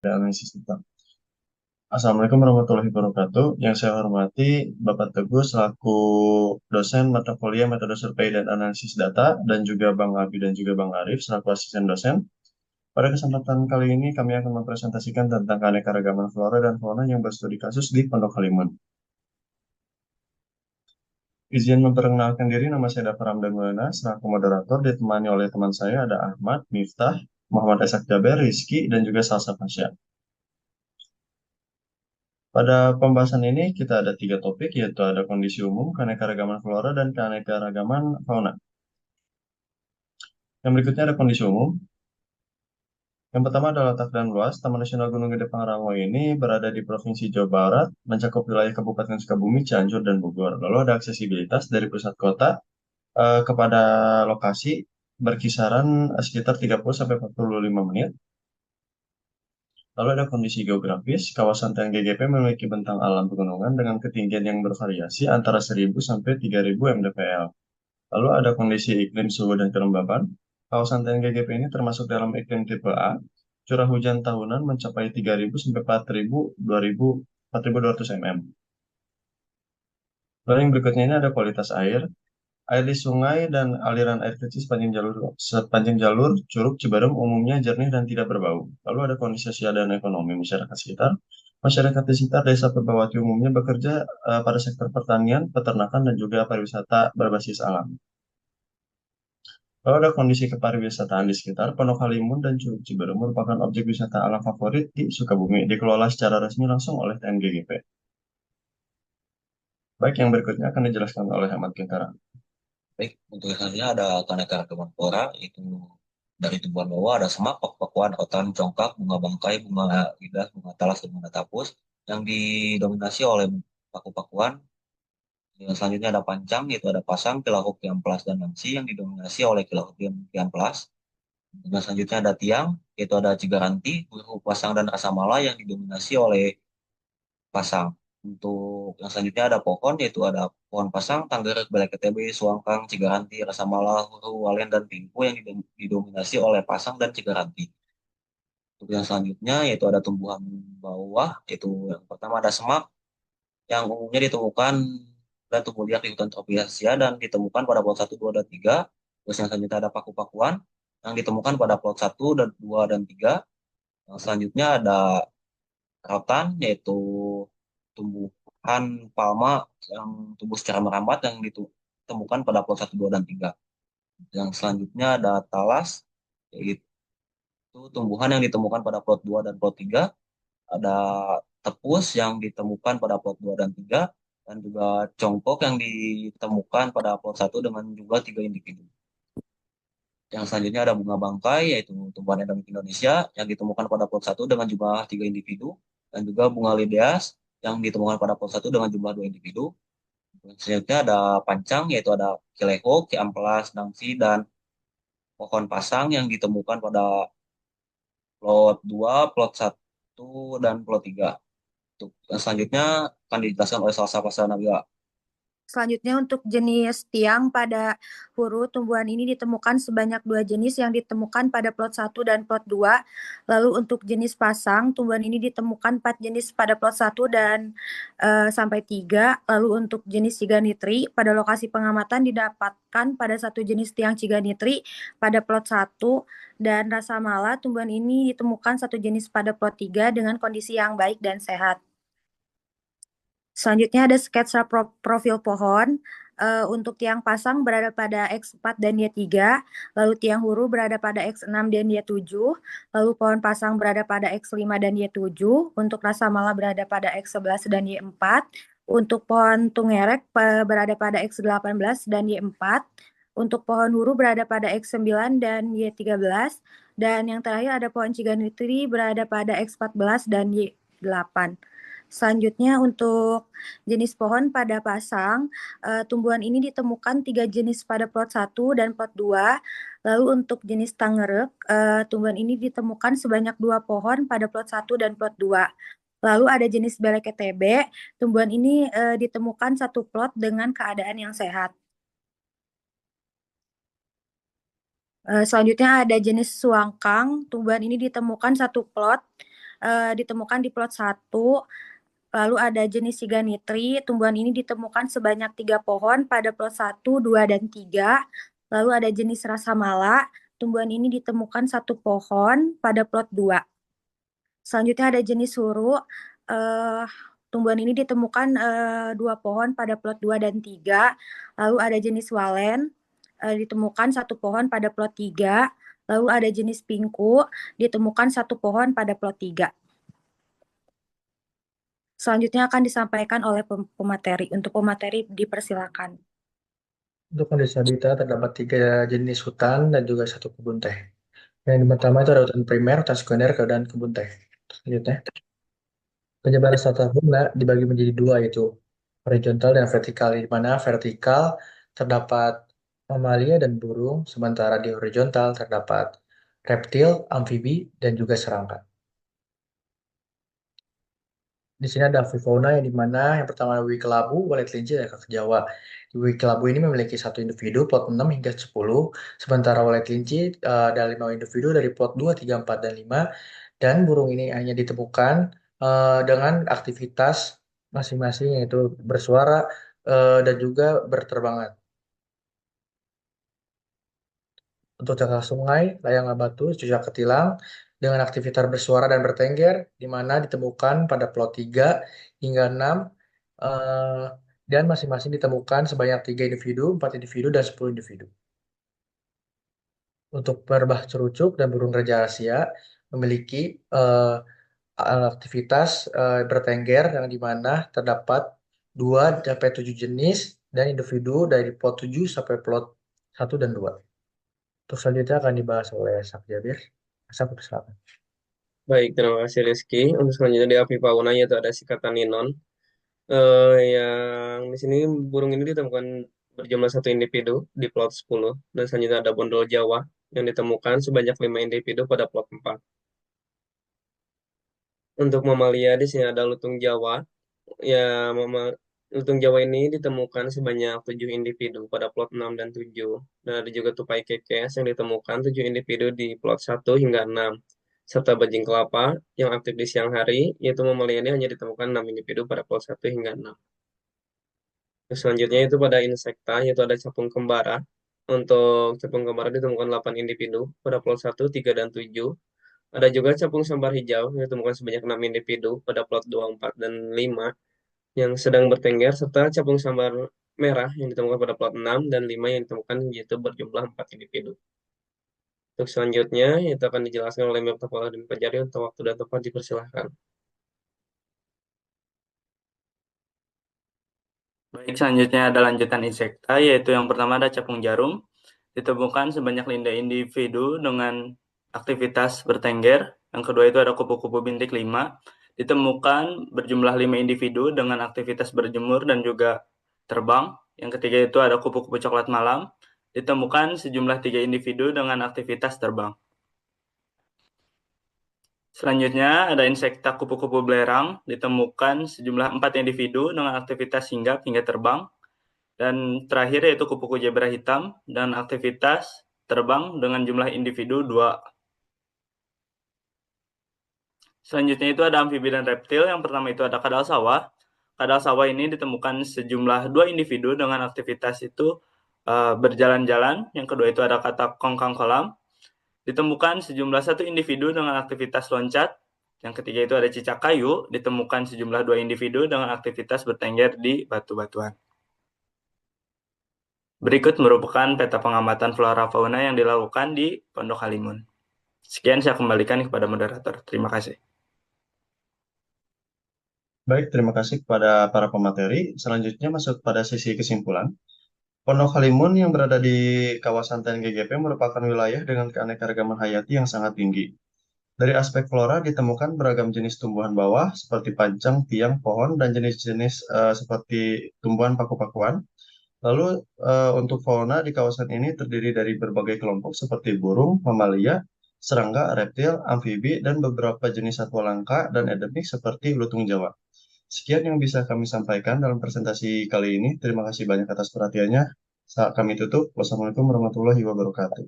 Dan analisis data. Assalamualaikum warahmatullahi wabarakatuh. Yang saya hormati Bapak Teguh selaku dosen mata kuliah metode survei dan analisis data dan juga Bang Abi dan juga Bang Arif selaku asisten dosen. Pada kesempatan kali ini kami akan mempresentasikan tentang keanekaragaman flora dan fauna yang berstudi kasus di Pondok Halimun. Izin memperkenalkan diri, nama saya Dafar Ramdan Maulana selaku moderator ditemani oleh teman saya ada Ahmad, Miftah, Muhammad Esak Jaber, Rizky, dan juga Salsa Fasya. Pada pembahasan ini kita ada tiga topik, yaitu ada kondisi umum, keanekaragaman flora, dan keanekaragaman fauna. Yang berikutnya ada kondisi umum. Yang pertama adalah letak dan luas. Taman Nasional Gunung Gede Pangrango ini berada di Provinsi Jawa Barat, mencakup wilayah Kabupaten Sukabumi, Cianjur, dan Bogor. Lalu ada aksesibilitas dari pusat kota kepada lokasi berkisaran sekitar 30 sampai 45 menit. Lalu ada kondisi geografis. Kawasan TNGGP memiliki bentang alam pegunungan dengan ketinggian yang bervariasi antara 1000 sampai 3000 mdpl. Lalu ada kondisi iklim, suhu, dan kelembapan. Kawasan TNGGP ini termasuk dalam iklim tipe A. Curah hujan tahunan mencapai 3000 sampai 4000, 2000, 4200 mm. Lalu yang berikutnya ini ada kualitas air. Air di sungai dan aliran air kecil sepanjang jalur Curug Cibarem umumnya jernih dan tidak berbau. Lalu ada kondisi sosial dan ekonomi masyarakat sekitar. Masyarakat di sekitar Desa Perbawati umumnya bekerja pada sektor pertanian, peternakan, dan juga pariwisata berbasis alam. Lalu ada kondisi kepariwisataan di sekitar. Pondok Halimun dan Curug Ciberem merupakan objek wisata alam favorit di Sukabumi, dikelola secara resmi langsung oleh TNGGP. Baik, yang berikutnya akan dijelaskan oleh Ahmad Kintara. Baik, untuk selanjutnya ada keanekaragaman flora, itu dari tumbuhan bawah ada semak, pakuan, otan, congkak, bunga bangkai, bunga lidah, bunga talas, dan bunga tapus yang didominasi oleh paku-pakuan. Yang selanjutnya ada pancang, yaitu ada pasang, kilahuk, kiamplas, dan nansi yang didominasi oleh kilahuk, kiamplas. Dan selanjutnya ada tiang, yaitu ada cigaranti, huruf pasang, dan rasamala yang didominasi oleh pasang. Untuk yang selanjutnya ada pohon, yaitu ada pohon pasang, tanggerek, belek KTB, suangkang, cigaranti, rasa malah, huru, walen, dan pingku yang didominasi oleh pasang dan cigaranti. Untuk yang selanjutnya yaitu ada tumbuhan bawah, yaitu yang pertama ada semak, yang umumnya ditemukan dan tumbuh liar di hutan tropis Asia dan ditemukan pada plot 1, 2, dan 3. Terus yang selanjutnya ada paku-pakuan, yang ditemukan pada plot 1, dan 2, dan 3. Yang selanjutnya ada rotan, yaitu tumbuhan palma yang tumbuh secara merambat yang ditemukan pada plot 1, 2, dan 3. Yang selanjutnya ada talas, yaitu tumbuhan yang ditemukan pada plot 2 dan plot 3. Ada tepus yang ditemukan pada plot 2 dan 3. Dan juga congkok yang ditemukan pada plot 1 dengan jumlah 3 individu. Yang selanjutnya ada bunga bangkai, yaitu tumbuhan endemik Indonesia yang ditemukan pada plot 1 dengan jumlah 3 individu. Dan juga bunga lideas yang ditemukan pada plot 1 dengan jumlah 2 individu. Selanjutnya ada pancang, yaitu ada kileho, kiamplas, nangsi, dan pohon pasang yang ditemukan pada plot 2, plot 1, dan plot 3. Untuk yang selanjutnya akan dijelaskan oleh Salsa Pasal Nabila. Selanjutnya untuk jenis tiang pada huru, tumbuhan ini ditemukan sebanyak 2 jenis yang ditemukan pada plot 1 dan plot 2. Lalu untuk jenis pasang, tumbuhan ini ditemukan 4 jenis pada plot 1 dan sampai 3. Lalu untuk jenis ciganitri, pada lokasi pengamatan didapatkan pada satu jenis tiang ciganitri pada plot 1 dan rasa mala, tumbuhan ini ditemukan satu jenis pada plot 3 dengan kondisi yang baik dan sehat. Selanjutnya ada sketsa profil pohon. Untuk tiang pasang berada pada X4 dan Y3, lalu tiang huru berada pada X6 dan Y7, lalu pohon pasang berada pada X5 dan Y7, untuk rasa mala berada pada X11 dan Y4, untuk pohon tungerek berada pada X18 dan Y4, untuk pohon huru berada pada X9 dan Y13, dan yang terakhir ada pohon ciganitri berada pada X14 dan Y8. Selanjutnya untuk jenis pohon pada pasang, tumbuhan ini ditemukan 3 jenis pada plot 1 dan plot 2. Lalu untuk jenis tangerek, tumbuhan ini ditemukan sebanyak 2 pohon pada plot 1 dan plot 2. Lalu ada jenis belek TB, tumbuhan ini ditemukan satu plot dengan keadaan yang sehat. Selanjutnya ada jenis suangkang, tumbuhan ini ditemukan satu plot ditemukan di plot 1. Lalu ada jenis siganitri, tumbuhan ini ditemukan sebanyak 3 pohon pada plot 1, 2, dan 3. Lalu ada jenis rasamala, tumbuhan ini ditemukan 1 pohon pada plot 2. Selanjutnya ada jenis huru, tumbuhan ini ditemukan 2 pohon pada plot 2 dan 3. Lalu ada jenis walen, ditemukan 1 pohon pada plot 3. Lalu ada jenis pingku, ditemukan 1 pohon pada plot 3. Selanjutnya akan disampaikan oleh pemateri. Untuk pemateri dipersilakan. Untuk kondisi habitat terdapat 3 jenis hutan dan juga 1 kebun teh. Yang pertama itu ada hutan primer, hutan sekunder, dan kebun teh. Selanjutnya, penyebaran strata fauna dibagi menjadi 2 yaitu horizontal dan vertikal. Di mana vertikal terdapat mamalia dan burung, sementara di horizontal terdapat reptil, amfibi, dan juga serangga. Di sini ada avifauna yang dimana yang pertama Wui kelabu, walet kelinci, dan kakak Jawa. Wui kelabu ini memiliki 1 individu plot 6 hingga 10, sementara walet kelinci ada 5 individu dari plot 2, 3, 4, dan 5. Dan burung ini hanya ditemukan dengan aktivitas masing-masing yaitu bersuara dan juga berterbangan. Untuk cakar sungai, layang batu, cucak ketilang dengan aktivitas bersuara dan bertengger, di mana ditemukan pada plot 3 hingga 6, eh, dan masing-masing ditemukan sebanyak 3 individu, 4 individu, dan 10 individu. Untuk merbah cerucuk dan burung raja Asia memiliki aktivitas bertengger yang di mana terdapat 2 sampai 7 jenis dan individu dari plot 7 sampai plot 1 dan 2. Untuk selanjutnya akan dibahas oleh Sak Jabir. Sak, silakan. Baik, terima kasih Rizky. Untuk selanjutnya di avifauna yaitu ada sikatan ninon. Yang di sini burung ini ditemukan berjumlah 1 individu di plot 10. Dan selanjutnya ada bondol Jawa yang ditemukan sebanyak 5 individu pada plot 4. Untuk mamalia di sini ada lutung Jawa. Ya, lutung Jawa ini ditemukan sebanyak 7 individu pada plot 6 dan 7. Dan ada juga tupai kekes yang ditemukan 7 individu di plot 1 hingga 6. Serta bajing kelapa yang aktif di siang hari, yaitu mamalia ini hanya ditemukan 6 individu pada plot 1 hingga 6. Selanjutnya itu pada insekta, yaitu ada capung kembara. Untuk capung kembara ditemukan 8 individu pada plot 1, 3, dan 7. Ada juga capung sambar hijau yang ditemukan sebanyak 6 individu pada plot 2, 4, dan 5 yang sedang bertengger, serta capung sambar merah yang ditemukan pada plot 6 dan 5 yang ditemukan yaitu berjumlah 4 individu. Untuk selanjutnya, itu akan dijelaskan oleh Mirta dan Pajari. Untuk waktu dan tempat dipersilahkan. Baik, selanjutnya ada lanjutan insekta, yaitu yang pertama ada capung jarum. Ditemukan sebanyak 5 individu dengan aktivitas bertengger. Yang kedua itu ada kupu-kupu bintik 5. Ditemukan berjumlah 5 individu dengan aktivitas berjemur dan juga terbang. Yang ketiga itu ada kupu-kupu coklat malam. Ditemukan sejumlah 3 individu dengan aktivitas terbang. Selanjutnya ada insekta kupu-kupu belerang, ditemukan sejumlah 4 individu dengan aktivitas hinggap hingga terbang. Dan terakhir yaitu kupu-kupu zebra hitam dan aktivitas terbang dengan jumlah individu 2. Selanjutnya itu ada amfibi dan reptil. Yang pertama itu ada kadal sawah. Kadal sawah ini ditemukan sejumlah 2 individu dengan aktivitas itu berjalan-jalan. Yang kedua itu ada katak kongkang kolam. Ditemukan sejumlah 1 individu dengan aktivitas loncat. Yang ketiga itu ada cicak kayu. Ditemukan sejumlah 2 individu dengan aktivitas bertengger di batu-batuan. Berikut merupakan peta pengamatan flora fauna yang dilakukan di Pondok Halimun. Sekian saya kembalikan kepada moderator. Terima kasih. Baik, terima kasih kepada para pemateri. Selanjutnya masuk pada sesi kesimpulan. Pondok Halimun yang berada di kawasan TNGGP merupakan wilayah dengan keanekaragaman hayati yang sangat tinggi. Dari aspek flora ditemukan beragam jenis tumbuhan bawah seperti pancang, tiang, pohon, dan jenis-jenis seperti tumbuhan paku-pakuan. Lalu untuk fauna di kawasan ini terdiri dari berbagai kelompok seperti burung, mamalia, serangga, reptil, amfibi, dan beberapa jenis satwa langka dan endemik seperti lutung Jawa. Sekian yang bisa kami sampaikan dalam presentasi kali ini. Terima kasih banyak atas perhatiannya. Saat kami tutup. Wassalamualaikum warahmatullahi wabarakatuh.